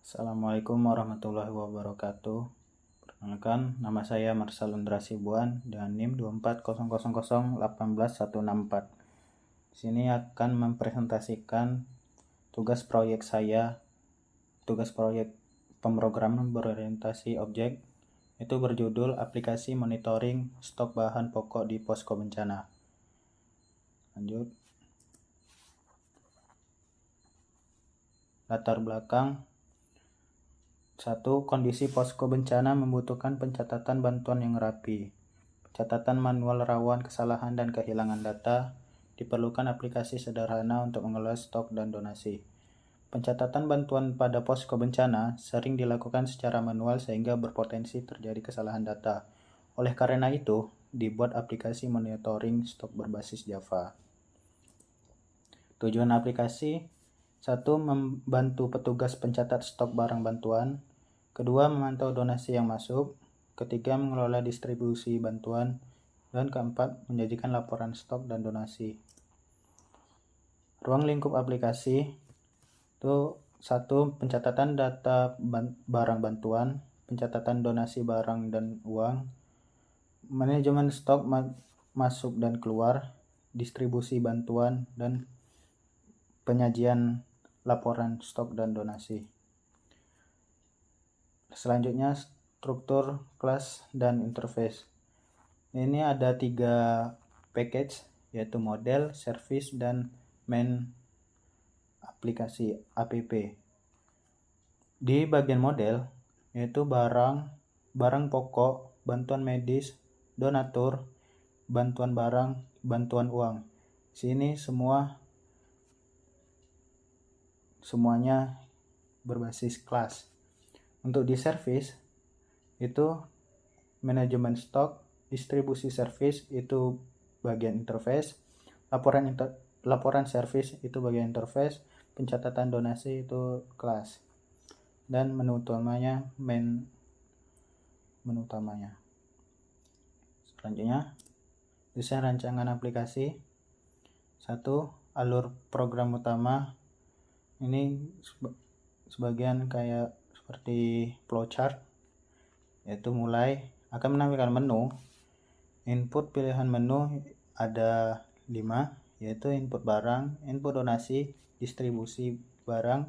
Assalamualaikum warahmatullahi wabarakatuh. Perkenalkan, nama saya Marsal Undra Sibuan dengan NIM 24000181164. Di sini akan mempresentasikan tugas proyek saya, tugas proyek pemrograman berorientasi objek, itu berjudul aplikasi monitoring stok bahan pokok di posko bencana. Lanjut. Latar belakang. 1. Kondisi posko bencana membutuhkan pencatatan bantuan yang rapi. Pencatatan manual rawan kesalahan dan kehilangan data. Diperlukan aplikasi sederhana untuk mengelola stok dan donasi. Pencatatan bantuan pada posko bencana sering dilakukan secara manual sehingga berpotensi terjadi kesalahan data. Oleh karena itu, dibuat aplikasi monitoring stok berbasis Java. Tujuan aplikasi: 1. Membantu petugas pencatat stok barang bantuan. 2. Memantau donasi yang masuk. 3. Mengelola distribusi bantuan. Dan 4. Menyajikan laporan stok dan donasi. Ruang lingkup aplikasi itu 1. Pencatatan data barang bantuan, pencatatan donasi barang dan uang, manajemen stok masuk dan keluar, distribusi bantuan, dan penyajian laporan stok dan donasi. Selanjutnya, struktur, kelas, dan interface. Ini ada 3 package, yaitu model, service, dan main aplikasi app. Di bagian model, yaitu barang pokok, bantuan medis, donatur, bantuan barang, bantuan uang. Sini semuanya berbasis kelas. Untuk di service itu manajemen stok, distribusi service itu bagian interface, laporan service itu bagian interface, pencatatan donasi itu kelas, dan menu utamanya menu utamanya. Selanjutnya, desain rancangan aplikasi. 1. Alur program utama. Ini sebagian kayak seperti flowchart, yaitu mulai akan menampilkan menu. Input pilihan menu ada 5, yaitu input barang, input donasi, distribusi barang,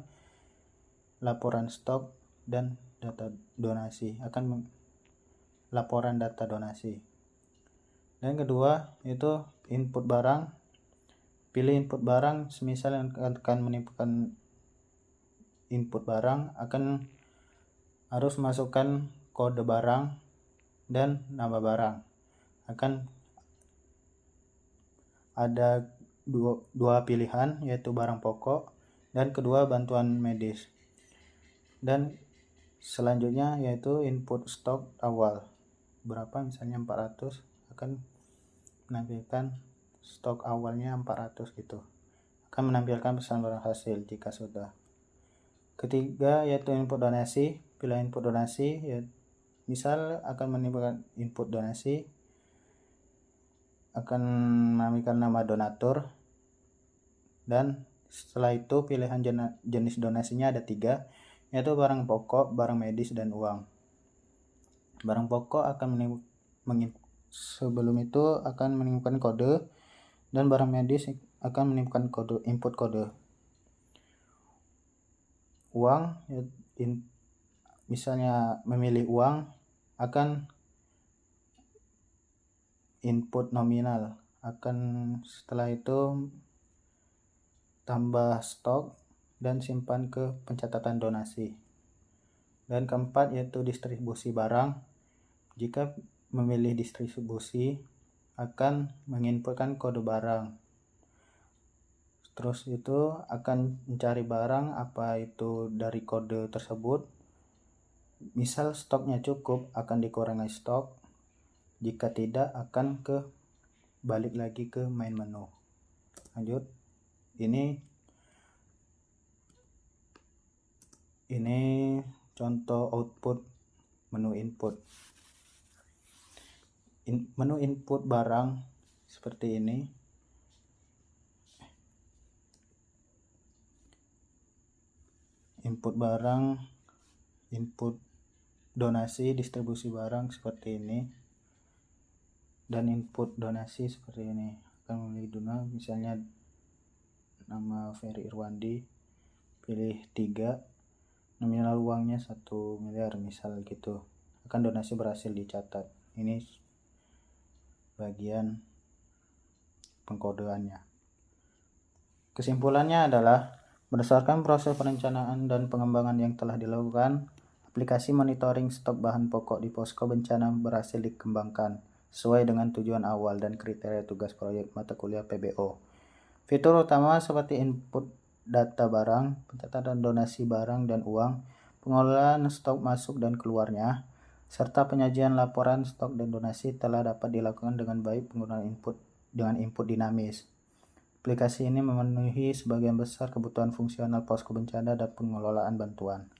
laporan stok, dan data donasi. Laporan data donasi. Dan kedua itu input barang. Pilih input barang, semisal yang akan menimbulkan input barang harus masukkan kode barang dan nama barang. Akan ada dua pilihan, yaitu barang pokok dan kedua bantuan medis. Dan selanjutnya yaitu input stok awal. Berapa, misalnya 400, akan menampilkan stok awalnya 400 gitu. Akan menampilkan pesan barang hasil jika sudah. Ketiga yaitu input donasi. Pilih input donasi, ya, misal akan menimbulkan input donasi, akan menampilkan nama donatur, dan setelah itu pilihan jenis donasinya ada 3, yaitu barang pokok, barang medis, dan uang. Barang pokok sebelum itu akan menimbulkan kode, dan barang medis akan menimbulkan input kode. Uang, misalnya memilih uang, akan input nominal. Setelah itu tambah stok dan simpan ke pencatatan donasi. Dan keempat yaitu distribusi barang. Jika memilih distribusi, akan menginputkan kode barang. Terus itu akan mencari barang, apa itu dari kode tersebut. Misal stoknya cukup, akan dikurangi stok. Jika tidak, akan balik lagi ke main menu. Lanjut. Ini contoh output menu input. Menu input barang seperti ini. Input barang input donasi distribusi barang seperti ini, dan input donasi seperti ini. Akan memilih dana, misalnya nama Ferry Irwandi, pilih 3, nominal uangnya 1 miliar misal gitu. Akan donasi berhasil dicatat. Ini bagian pengkodeannya. Kesimpulannya adalah, berdasarkan proses perencanaan dan pengembangan yang telah dilakukan, aplikasi monitoring stok bahan pokok di posko bencana berhasil dikembangkan sesuai dengan tujuan awal dan kriteria tugas proyek mata kuliah PBO. Fitur utama seperti input data barang, pencatatan donasi barang dan uang, pengelolaan stok masuk dan keluarnya, serta penyajian laporan stok dan donasi telah dapat dilakukan dengan baik penggunaan input dinamis. Aplikasi ini memenuhi sebagian besar kebutuhan fungsional posko bencana dan pengelolaan bantuan.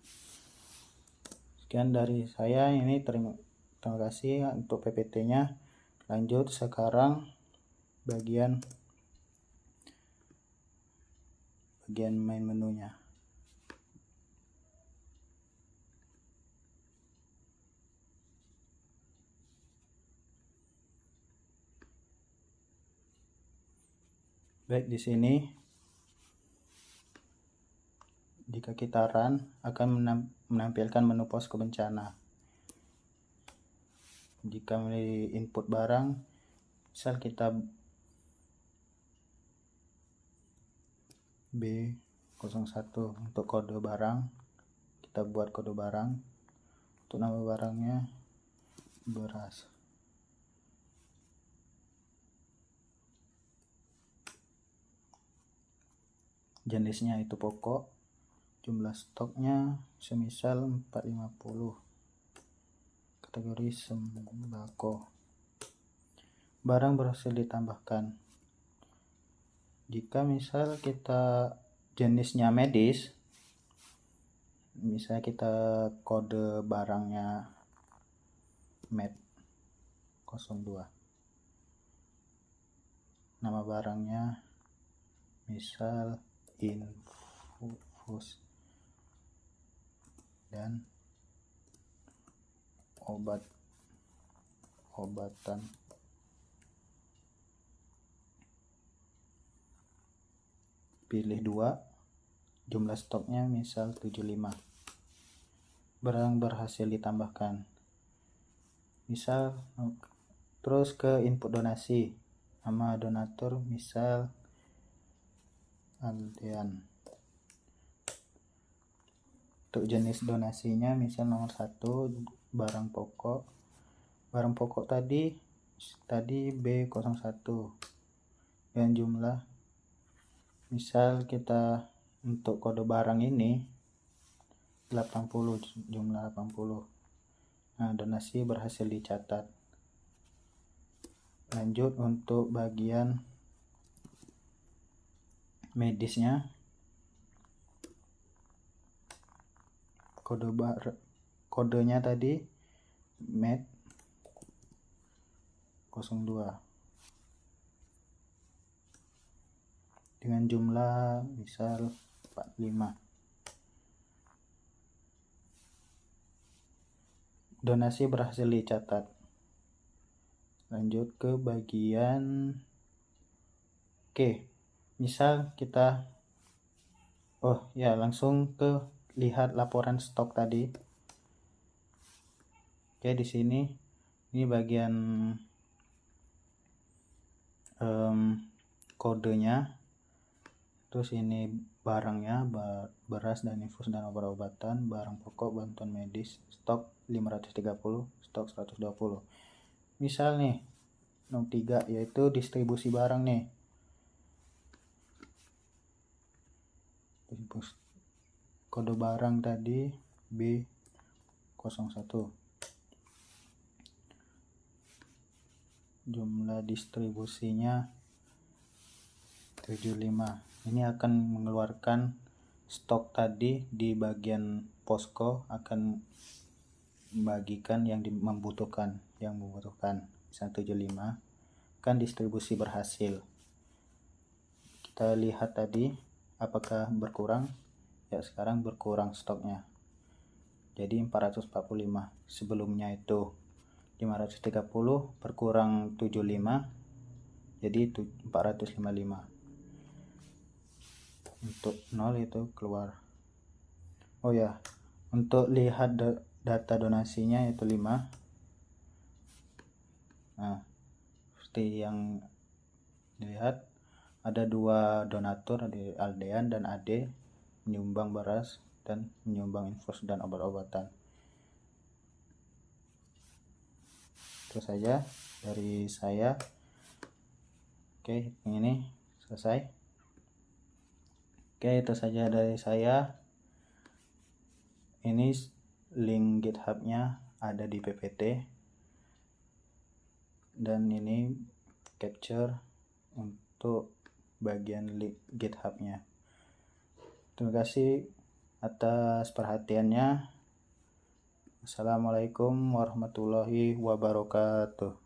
Sekian dari saya, ini terima kasih untuk PPT-nya. Lanjut sekarang bagian main menunya. Baik, di sini di kaki taran akan menampilkan menu posko bencana. Jika memilih input barang, misal kita B01 untuk kode barang, kita buat kode barang. Untuk nama barangnya beras. Jenisnya itu pokok, jumlah stoknya semisal 450, kategori sembako. Barang berhasil ditambahkan. Jika misal kita jenisnya medis, misalnya kita kode barangnya med 02, nama barangnya misal infus dan obatan. Pilih 2, jumlah stoknya misal 75. Barang berhasil ditambahkan. Misal terus ke input donasi, nama donatur misal Aldean. Untuk jenis donasinya misal nomor 1 barang pokok. Barang pokok tadi B01 dan jumlah, misal kita untuk kode barang ini 80, jumlah 80. Nah, donasi berhasil dicatat. Lanjut untuk bagian medisnya, kodenya tadi med 02 dengan jumlah misal 45. Donasi berhasil dicatat. Lanjut ke bagian misal kita langsung ke lihat laporan stok tadi. Di sini ini bagian kodenya, terus ini barangnya beras dan infus dan obat-obatan, barang pokok, bantuan medis, stok 530, stok 120. Misal nih nomor 3 yaitu distribusi barang nih. Kode barang tadi B01, jumlah distribusinya 75. Ini akan mengeluarkan stok tadi di bagian posko, akan membagikan yang membutuhkan. Misal 75 kan distribusi berhasil. Kita lihat tadi apakah berkurang. Ya, sekarang berkurang stoknya. jadi 445. Sebelumnya itu 530 berkurang 75 jadi 455. Untuk 0 itu keluar. Oh ya, untuk lihat data donasinya itu 5. Nah, seperti yang dilihat ada 2 donatur, ada Aldean dan Ade, menyumbang beras dan menyumbang infus dan obat-obatan. Itu saja dari saya. Oke, ini selesai. Oke, itu saja dari saya. Ini link GitHub-nya ada di PPT. Dan ini capture untuk bagian link GitHub-nya. Terima kasih atas perhatiannya. Assalamualaikum warahmatullahi wabarakatuh.